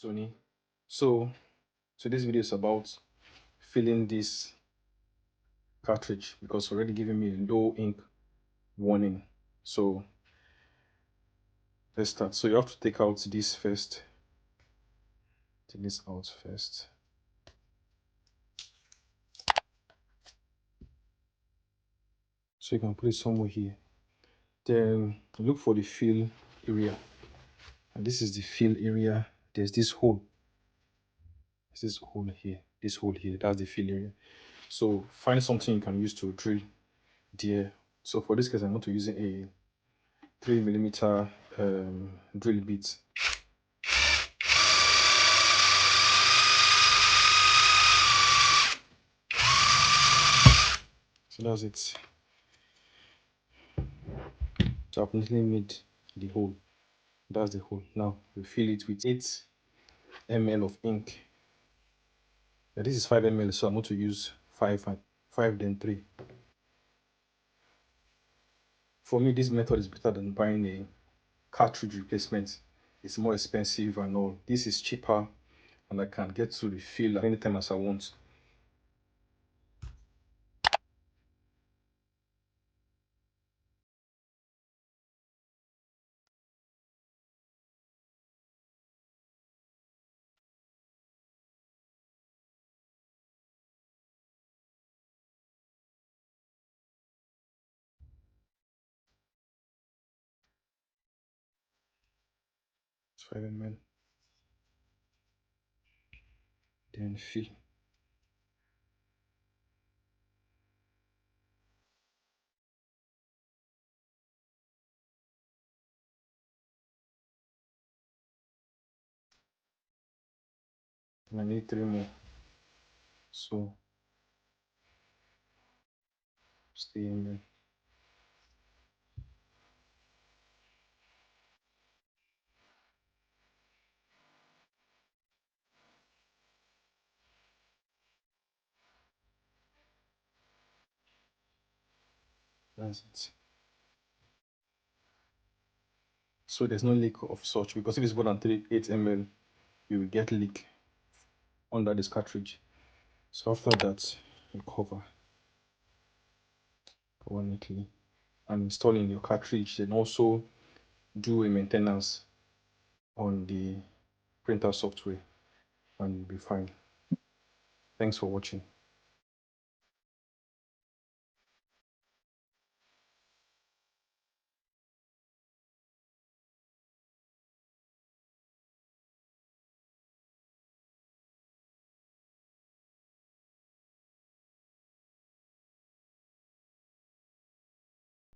Tony. So today's video is about filling this cartridge because it's already giving me a low ink warning. So let's start. So you have to take out this first. Take this out first. So you can put it somewhere here. Then look for the fill area. And this is the fill area. There's this hole. There's this hole here. This hole here. That's the fill area. So find something you can use to drill there. So for this case, I'm going to use a 3mm drill bit. So that's it. So I've completely made the hole. That's the hole. Now we fill it with 8 ml of ink. Now this is 5 ml, so I'm going to use 5 and 5 then 3. For me, this method is better than buying a cartridge replacement. It's more expensive and all. This is cheaper and I can get to refill anytime as I want. It's 5 ml. Then fill. And I need 3 more. So stay in there. That's it. So there's no leak of such, because if it's more than 8 ml, you will get leak under this cartridge. So after that, you cover neatly and installing your cartridge, then also do a maintenance on the printer software and you'll be fine. Thanks for watching.